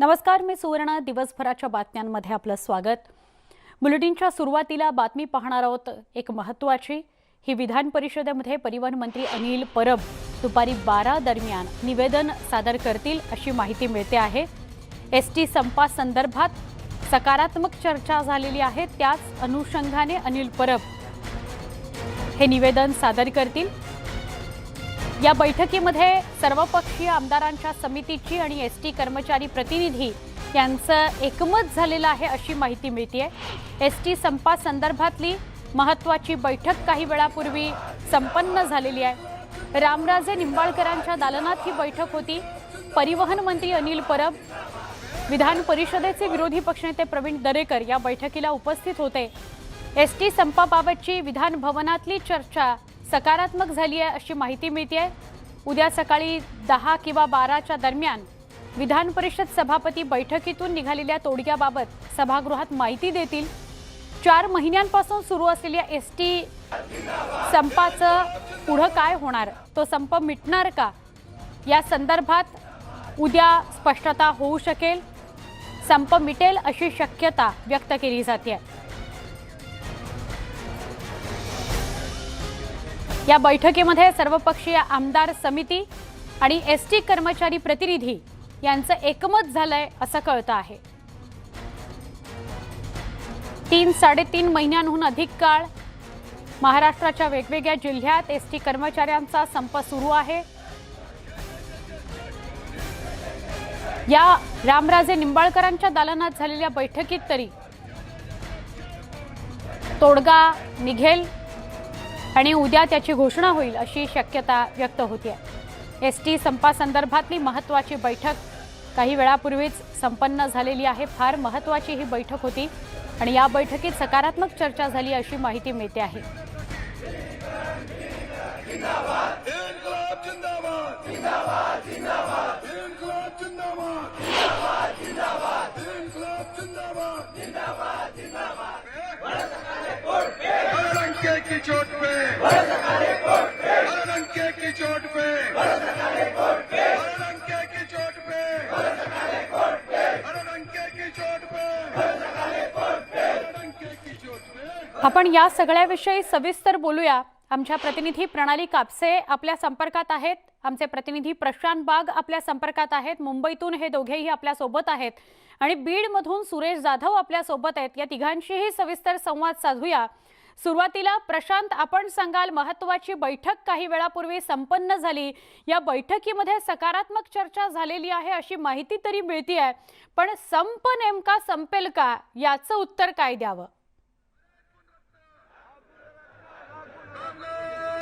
नमस्कार, मी सुवर्ण. दिवसभराच्या बातम्यांमध्ये आपलं स्वागत. बुलेटिनच्या सुरुवातीला बातमी पाहणार आहोत एक महत्त्वाची. ही विधान परिषदेमध्ये परिवहन मंत्री अनिल परब दुपारी 12 दरम्यान निवेदन सादर करतील अशी माहिती मिळते आहे. एसटी संपासंदर्भात सकारात्मक चर्चा झालेली आहे. त्याच अनुषंगाने अनिल परब हे निवेदन सादर करतील. या बैठकीमध्ये सर्वपक्षीय आमदारांच्या समितीची आणि एसटी कर्मचारी प्रतिनिधी यांचं एकमत झालेलं आहे अशी माहिती मिळते. एसटी संपासंदर्भातली महत्त्वाची बैठक काही वेळापूर्वी संपन्न झालेली आहे. रामराजे निंबाळकरांच्या दालनात ही बैठक होती. परिवहन मंत्री अनिल परब, विधान परिषदेचे विरोधी पक्षनेते प्रवीण दरेकर या बैठकीला उपस्थित होते. एसटी संपाबाबतची विधान भवनातली चर्चा सकारात्मक झाली आहे अशी माहिती मिळते. उद्या सकाळी 10 किंवा 12च्या दरम्यान विधान परिषद सभापती बैठकीतून निघालेल्या तोडग्याबाबत सभागृहात माहिती देतील. 4 महिन्यांपासून सुरू असलेल्या एसटी संपाचं पुढे काय होणार, तो संप मिटणार का, या संदर्भात उद्या स्पष्टता होऊ शकेल. संप मिटेल अशी शक्यता व्यक्त केली जाते. या बैठकीमध्ये सर्वपक्षीय आमदार समिती आणि एसटी कर्मचारी प्रतिनिधी यांचं एकमत झालंय असं कळतं आहे. 3-3.5 महिन्यांहून अधिक काळ महाराष्ट्राच्या वेगवेगळ्या जिल्ह्यात एसटी कर्मचाऱ्यांचा संप सुरू आहे. या रामराजे निंबाळकरांच्या दालनात झालेल्या बैठकीत तरी तोडगा निघेल आणि उद्या त्याची घोषणा होईल अशी शक्यता व्यक्त होते. एसटी संपासंदर्भातली महत्त्वाची बैठक काही वेळापूर्वीच संपन्न झालेली आहे. फार महत्त्वाची ही बैठक होती आणि या बैठकीत सकारात्मक चर्चा झाली अशी माहिती मिळते आहे. की चोट पे डंके की चोट पे डंके की चोट पे डंके की चोट पे. आपण या सगळ्याविषयी सविस्तर बोलूया. आमच्या प्रतिनिधी प्रणाली कापसे आपल्या संपर्कात आहेत. आमचे प्रतिनिधी प्रशांत बाग आपल्या संपर्कात आहेत. मुंबईतून हे दोघेही आपल्या सोबत आहेत आणि बीडमधून सुरेश जाधव आपल्या सोबत आहेत. या तिघांशीही सविस्तर संवाद साधूया. सुरुवातीला प्रशांत, आपण सांगाल, महत्त्वाची बैठक काही वेळापूर्वी संपन्न झाली. या बैठकीमध्ये सकारात्मक चर्चा झालेली आहे अशी माहिती तरी मिळते आहे, पण संप नेमका संपेल का याचं उत्तर काय द्यावं?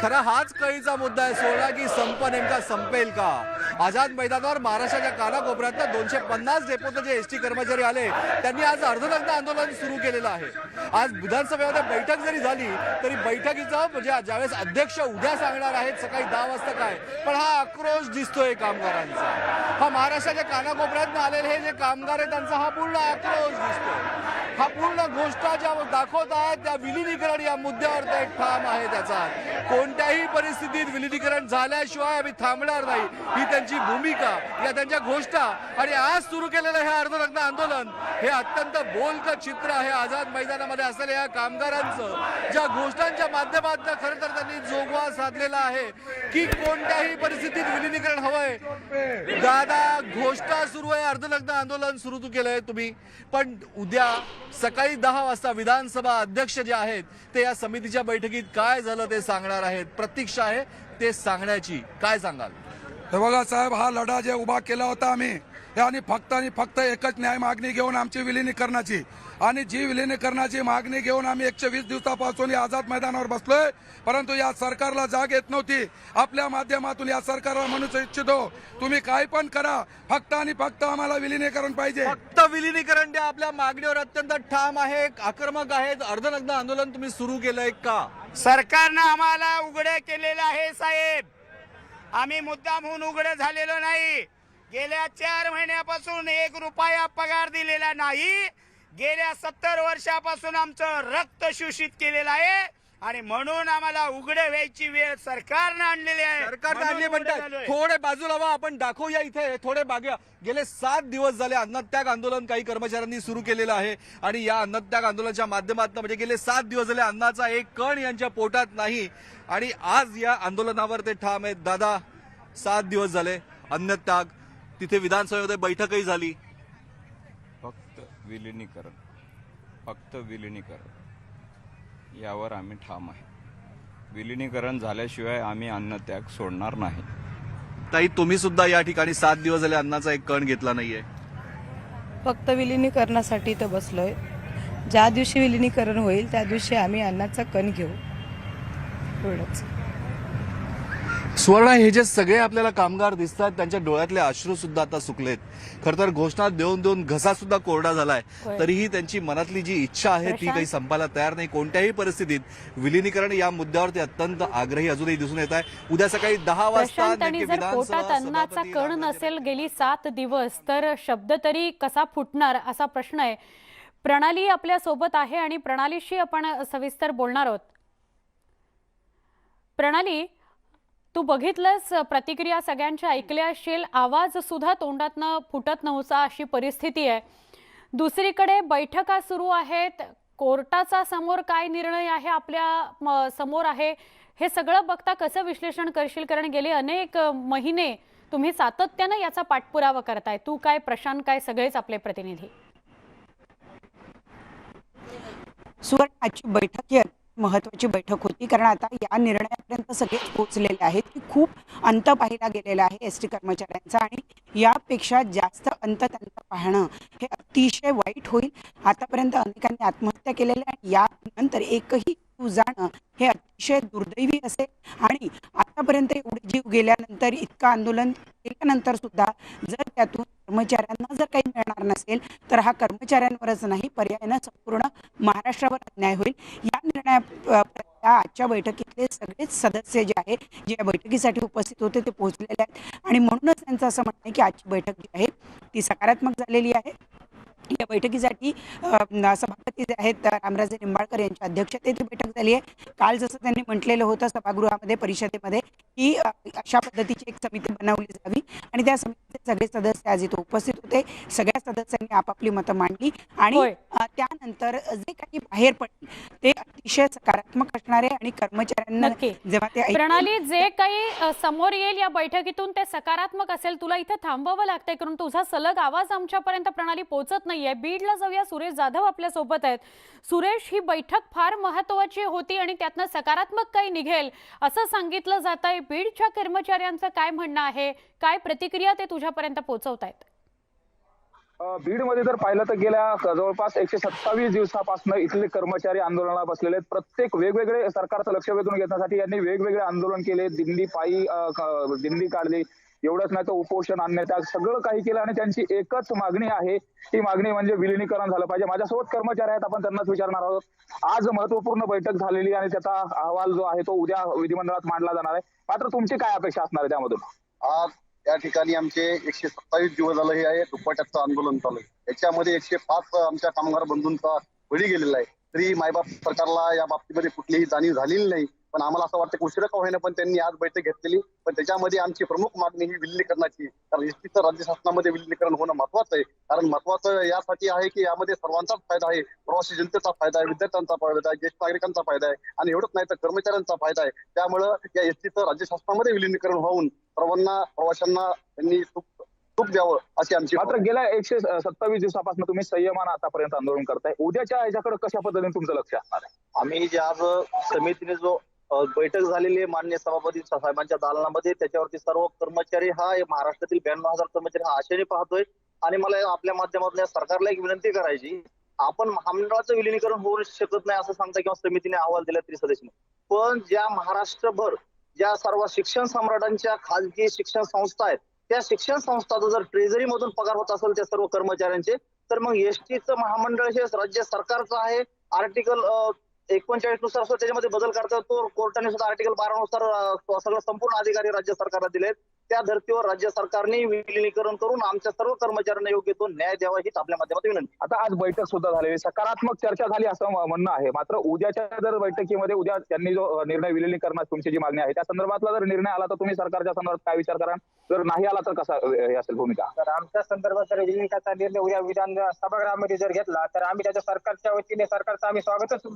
खरा हाच कळीचा मुद्दा आहे सोडा की संप नेमका संपेल का. आझाद मैदानावर महाराष्ट्राच्या कानाकोपऱ्यात 250 डेपोचे जे एसटी कर्मचारी आले त्यांनी आज अर्धनग्न आंदोलन सुरू केलेलं आहे. आज विधानसभेमध्ये बैठक जरी झाली तरी बैठकीचं म्हणजे ज्यावेळेस अध्यक्ष उद्या सांगणार आहेत सकाळी 10 वाजता काय, पण हा आक्रोश दिसतोय कामगारांचा. हा महाराष्ट्राच्या कानाकोपऱ्यात आलेले हे जे कामगार आहेत त्यांचा हा पूर्ण आक्रोश दिसतोय. हा पूर्ण गोष्टा ज्या दाखवत आहेत त्या विलिनीकरण या मुद्द्यावर ते ठाम आहे. त्याचा कोणत्याही परिस्थितीत विलिनीकरण झाल्याशिवाय आम्ही थांबणार नाही ही त्यांची भूमिका, या त्यांच्या घोषणा. आणि आज सुरू केलेलं हे अर्धनग्न आंदोलन हे अत्यंत बोलकं चित्र आहे आझाद मैदानामध्ये असलेल्या या कामगारांचं, ज्या घोषणांच्या माध्यमातून खरं तर त्यांनी जोगवा साधलेला आहे की कोणत्याही परिस्थितीत विलिनीकरण हवंय. दादा, घोषणा सुरू आहे, अर्धनग्न आंदोलन सुरू केलंय तुम्ही, पण उद्या सकाळी 10 वाजता विधानसभा अध्यक्ष जे आहेत ते या समितीच्या बैठकीत काय झालं ते सांगणार आहेत. प्रतीक्षा आहे ते सांगण्याची. काय सांगाल? हे बघा साहेब, हा लढा जे उभा केला होता आम्ही आणि फक्त एकच न्याय मागणी घेऊन आमची विलिनीकरणाची, आणि जी विलिनीकरणाची मागणी घेऊन आम्ही 120 दिवसापासून या आझाद मैदानावर बसलोय. परंतु या सरकारला जाग येत नव्हती. आपल्या माध्यमातून या सरकारला म्हणू इच्छितो, तुम्ही काय पण करा, फक्त आणि फक्त आम्हाला विलिनीकरण पाहिजे. फक्त विलिनीकरण द्या. आपल्या मागणीवर अत्यंत ठाम आहे, आक्रमक आहेत. अर्धनग्न आंदोलन तुम्ही सुरू केलंय का? सरकारनं आम्हाला उघडे केलेलं आहे साहेब. आम्ही मुद्दाम होऊन उघडे झालेलो नाही. गेल्या 4 महिन्यापासून 1 रुपया पगार दिलेला नाही. गेल्या 70 वर्षापासून आमचं रक्त शोषित केलेलं आहे. आणि म्हणून आम्हाला उघडे व्हायची वेळ सरकारनं आणलेली आहे. सरकारने आणली म्हणून उघडे म्हणतात. झालोय. थोडे बाजूला व्हा, आपण दाखवूया इथे थोडे बागे. गेले 7 दिवस झाले अन्नत्याग आंदोलन काही कर्मचाऱ्यांनी सुरू केलेलं आहे आणि या अन्नत्याग आंदोलनाच्या माध्यमातून म्हणजे गेले 7 दिवस झाले अन्नाचा एक कण यांच्या पोटात नाही आणि आज या आंदोलनावर ते ठाम आहेत. दादा, 7 दिवस झाले अन्नत्याग, तिथे विधानसभेमध्ये बैठकही झाली. फक्त विलिनीकरण यावर आम्ही ठाम आहे. विलिनीकरण झाल्याशिवाय आम्ही अन्नत्याग सोडणार नाही. ताई, तुम्ही सुद्धा या ठिकाणी 7 दिवस झाले अन्नाचा एक कण घेतला नाहीये. फक्त विलिनीकरणासाठी तर बसलोय. ज्या दिवशी विलिनीकरण होईल त्या दिवशी आम्ही अन्नाचा कण घेऊ, एवढंच. सुवर्णा, हे जे सगळे आपल्याला कामगार दिसतात त्यांच्या डोळ्यातले अश्रू सुद्धा आता सुकलेत. खर तर घोषणा देऊन देऊन घसा सुद्धा कोरडा झालाय. होय. तरीही त्यांची मनातली जी इच्छा आहे ती प्रशांत? काही संपायला तयार नाही. कोणत्याही परिस्थितीत विलिनीकरण या मुद्द्यावरती अत्यंत आग्रही अजूनही दिसून येत आहे. उद्या सकाळी 10 वाजता प्रशांत, आणि नेमके जर विधानसभा पोटात अन्नाचा सभापती कण रामराजे नसेल गेली 7 दिवस तर शब्द तरी कसा फुटणार असा प्रश्न आहे. प्रणाली आपल्या सोबत आहे आणि प्रणालीशी आपण सविस्तर बोलणार आहोत. प्रणाली, तू बघितलंस, प्रतिक्रिया सगळ्यांच्या ऐकल्या असशील, आवाज सुद्धा तोंडातनं फुटत नव्हता अशी परिस्थिती आहे. दुसरीकडे बैठका सुरू आहेत, कोर्टाचा समोर काय निर्णय आहे आपल्या समोर आहे, हे सगळं बघता कसं विश्लेषण करशील? कारण गेले अनेक महिने तुम्ही सातत्यानं याचा पाठपुरावा करताय. तू काय, प्रशांत काय, सगळेच आपले प्रतिनिधी. सुवर्ण, आजची बैठक ही महत्वाची बैठक होती कारण आता या निर्णयापर्यंत सगळेच पोहोचलेले आहेत की खूप अंत पाहिला गेलेला आहे एसटी कर्मचाऱ्यांचा आणि यापेक्षा जास्त अंत त्यांचा पाहणं हे अतिशय वाईट होईल. आतापर्यंत अनेकांनी आत्महत्या केलेल्या आणि यानंतर एकही जीव जाणं हे अतिशय दुर्दैवी असेल आणि आतापर्यंत एवढे जीव गेल्यानंतर, इतकं आंदोलन केल्यानंतर सुद्धा जर त्यातून कर्मचाऱ्यांना जर काही मिळणार नसेल तर हा कर्मचाऱ्यांवरच नाही, पर्यायानं संपूर्ण महाराष्ट्रावर अन्याय होईल. या आजच्या बैठकीतले सगळेच सदस्य जे आहेत, जे या बैठकीसाठी उपस्थित होते, ते पोहोचलेले आहेत आणि म्हणूनच त्यांचं असं म्हणणं आहे की आजची बैठक जी आहे ती सकारात्मक झालेली आहे. या बैठकीसाठी सभापती जे आहेत रामराजे निंबाळकर यांच्या अध्यक्षतेत ही बैठक झाली आहे. काल जसं त्यांनी म्हटलेलं होतं सभागृहामध्ये, परिषदेमध्ये, की अशा पद्धतीची एक समिती बनवली जावी आणि त्या समितीचे सगळे सदस्य आज इथे उपस्थित होते. सगळ्या सदस्यांनी आपापली मतं मांडली आणि त्यानंतर जे काही बाहेर पडले ते अतिशय सकारात्मक असणार आहे आणि कर्मचाऱ्यांना जेव्हा ते प्रणाली, जे काही समोर येईल या बैठकीतून ते सकारात्मक असेल. तुला इथे थांबावं लागतंय कारण तुझा सलग आवाज आमच्यापर्यंत प्रणाली पोहोचत नाहीये. बीडला जाऊया, सुरेश जाधव आपल्या सोबत आहेत. सुरेश, ही बैठक फार महत्वाची होती आणि त्यातनं सकारात्मक काही निघेल असं सांगितलं जात आहे. बीडच्या कर्मचाऱ्यांचं काय म्हणणं आहे, काय प्रतिक्रिया ते तुझ्यापर्यंत पोहोचवतायत? बीडमध्ये जर पाहिलं तर गेल्या जवळपास 127 दिवसापासून इथले कर्मचारी आंदोलनाला बसलेले आहेत. प्रत्येक वेगवेगळे सरकारचं लक्ष वेधून घेण्यासाठी यांनी वेगवेगळे आंदोलन केले, दिंडी पायी दिंडी काढली. एवढंच नाही तर उपोषण, अन्नत्याग सगळं काही केलं आणि त्यांची एकच मागणी आहे. ती मागणी म्हणजे विलिनीकरण झालं पाहिजे. माझ्यासोबत कर्मचारी आहेत, आपण त्यांनाच विचारणार आहोत. आज महत्वपूर्ण बैठक झालेली आणि त्याचा अहवाल जो आहे तो उद्या विधिमंडळात मांडला जाणार आहे. मात्र तुमची काय अपेक्षा असणार आहे त्यामधून? आज या ठिकाणी आमचे 127 दिवस झालं हे आहे दुप्पट्याचं आंदोलन चालू आहे. याच्यामध्ये 105 आमच्या कामगार बंधूंचा बळी गेलेला आहे. तरी मायबाप सरकारला या बाबतीमध्ये कुठलीही जाणीव झालेली नाही. पण आम्हाला असं वाटतं उशिरा का होईना पण त्यांनी आज बैठक घेतलेली. पण त्याच्यामध्ये आमची प्रमुख मागणी ही विलिनीकरणाची. कारण एसटीचं राज्य शासनामध्ये विलिनीकरण होणं महत्वाचं आहे. कारण महत्वाचं यासाठी आहे की यामध्ये सर्वांचाच फायदा आहे. प्रवासी जनतेचा फायदा आहे, विद्यार्थ्यांचा फायदा आहे, ज्येष्ठ नागरिकांचा फायदा आहे आणि एवढंच नाही तर कर्मचाऱ्यांचा फायदा आहे. त्यामुळं या एसटीचं राज्य शासनामध्ये विलिनीकरण होऊन सर्वांना, प्रवाशांना त्यांनी सुख द्यावं अशी आमची. मात्र गेल्या 127 दिवसापासून तुम्ही संयमानं आतापर्यंत आंदोलन करताय. उद्याच्या याच्याकडे कशा पद्धतीने तुमचं लक्ष असणार आहे? आम्ही जे आज समितीने जो बैठक झालेली आहे माननीय सभापती साहेबांच्या दालनामध्ये, त्याच्यावरती सर्व कर्मचारी हा महाराष्ट्रातील 92,000 कर्मचारी हा आशेने पाहतोय. आणि मला आपल्या माध्यमातून सरकारला एक विनंती करायची, आपण महामंडळाचं विलिनीकरण होऊ शकत नाही असं सांगता किंवा समितीने अहवाल दिला त्रिसदस्यीय, पण ज्या महाराष्ट्रभर ज्या सर्व शिक्षण सम्राटांच्या खाजगी शिक्षण संस्था आहेत त्या शिक्षण संस्थांचा जर ट्रेझरी मधून पगार होत असेल त्या सर्व कर्मचाऱ्यांचे, तर मग एसटीचं महामंडळ हे राज्य सरकारचं आहे. आर्टिकल 39 नुसार सुद्धा त्याच्यामध्ये बदल करता येतो. कोर्टाने सुद्धा आर्टिकल 12 नुसार सगळं संपूर्ण अधिकारी राज्य सरकारला दिलेत. त्या धर्तीवर राज्य सरकारने विलिनीकरण करून आमच्या सर्व कर्मचाऱ्यांना योग्य तो न्याय द्यावा हीच आपल्या माध्यमातून विनंती. आता आज बैठक सुद्धा झालेली, सकारात्मक चर्चा झाली असं म्हणणं आहे. मात्र उद्याच्या जर बैठकीमध्ये उद्या त्यांनी जो निर्णय विलिनीकरणास तुमची जी मागणी आहे त्या संदर्भातला जर निर्णय आला तर तुम्ही सरकारच्या संदर्भात काय विचार कराल? जर नाही आला तर कसा हे असेल भूमिका? तर आमच्या संदर्भात जर विलिनीकरणाचा निर्णय उद्या विधान सभागृहामध्ये जर घेतला तर आम्ही त्याच्या सरकारच्या वतीने सरकारचं आम्ही स्वागतच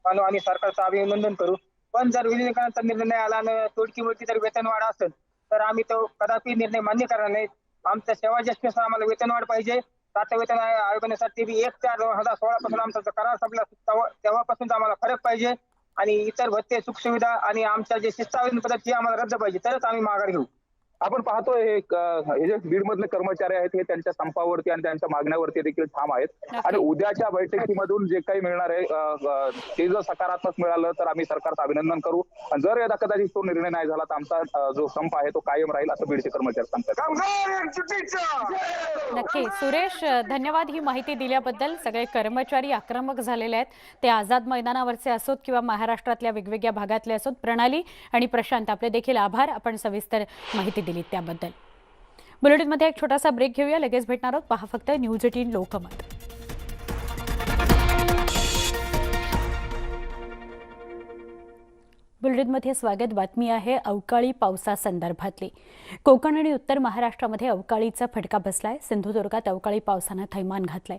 मानू आणि सरकारचं अभिनंदन करू. पण जर विलिनीकरणाचा निर्णय नाही आला आणि तोडकी मोडकी जर वेतनवाढ असेल तर आम्ही तो कदापि निर्णय मान्य करणार नाही. आमच्या सेवा ज्येष्ठनुसार आम्हाला वेतनवाढ पाहिजे. सातव्या वेतन आयोगासाठी 1/4/2016 पासून आमचा जो करार संपला तेव्हापासून आम्हाला फरक पाहिजे आणि इतर भत्ते सुखसुविधा आणि आमच्या जे शिष्टावेतन पद्धत ही आम्हाला रद्द पाहिजे तरच आम्ही माघार घेऊ. आपण पाहतोय हे जे बीड मधले कर्मचारी आहेत हे त्यांच्या संपावरती आणि त्यांच्या मागण्यावरती देखील ठाम आहेत आणि उद्याच्या बैठकीमधून जे काही मिळणार आहे ते जर सकारात्मक मिळालं तर आम्ही सरकारचं अभिनंदन करू. आणि जर यदा कदाचित तो निर्णय नाही झाला तर आमचा जो संप आहे तो कायम राहील असं बीडचे कर्मचारी सांगतात. नक्की सुरेश, धन्यवाद ही माहिती दिल्याबद्दल. सगळे कर्मचारी आक्रमक झालेले आहेत, ते आझाद मैदानावरचे असोत किंवा महाराष्ट्रातल्या वेगवेगळ्या भागातले असोत. प्रणाली आणि प्रशांत, आपले देखील आभार, आपण सविस्तर माहिती दिली त्याबद्दल. बुलेटिनमध्ये एक छोटासा ब्रेक घेऊया, लगेच भेटणार आहोत. पहा फक्त न्यूज 18 लोकमत. बुलेटिनमध्ये स्वागत. बातमी आहे अवकाळी पावसासंदर्भातली. कोकण आणि उत्तर महाराष्ट्रामध्ये अवकाळीचा फटका बसलाय. सिंधुदुर्गात अवकाळी पावसानं थैमान घातलंय.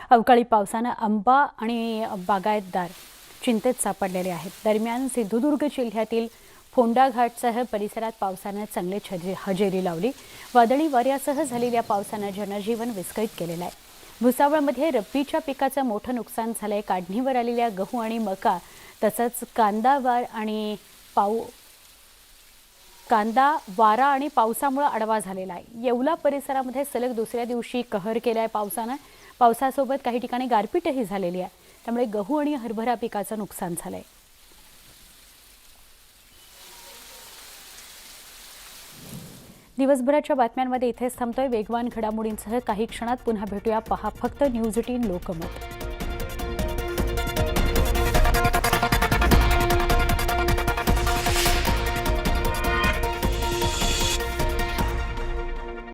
अवकाळी पावसानं आंबा आणि बागायतदार चिंतेत सापडलेले आहेत. दरम्यान सिंधुदुर्ग जिल्ह्यातील फोंडा घाटसह परिसरात पावसानं चांगलीच हजेरी लावली. वादळी वाऱ्यासह झालेल्या पावसानं जनजीवन विस्कळीत केलेलं आहे. भुसावळमध्ये रब्बीच्या पिकाचं मोठं नुकसान झालंय. काढणीवर आलेल्या गहू आणि मका तसंच कांदा वारा आणि पावसामुळे आडवा झालेला आहे. येवला परिसरामध्ये सलग दुसऱ्या दिवशी कहर केलाय पावसानं. पावसासोबत काही ठिकाणी गारपीटही झालेली आहे. त्यामुळे गहू आणि हरभरा पिकाचं नुकसान झालंय. दिवसभराच्या बातम्यांमध्ये इथेच थांबतोय. वेगवान घडामोडींसह काही क्षणात पुन्हा भेटूया. पहा फक्त न्यूज 18 लोकमत.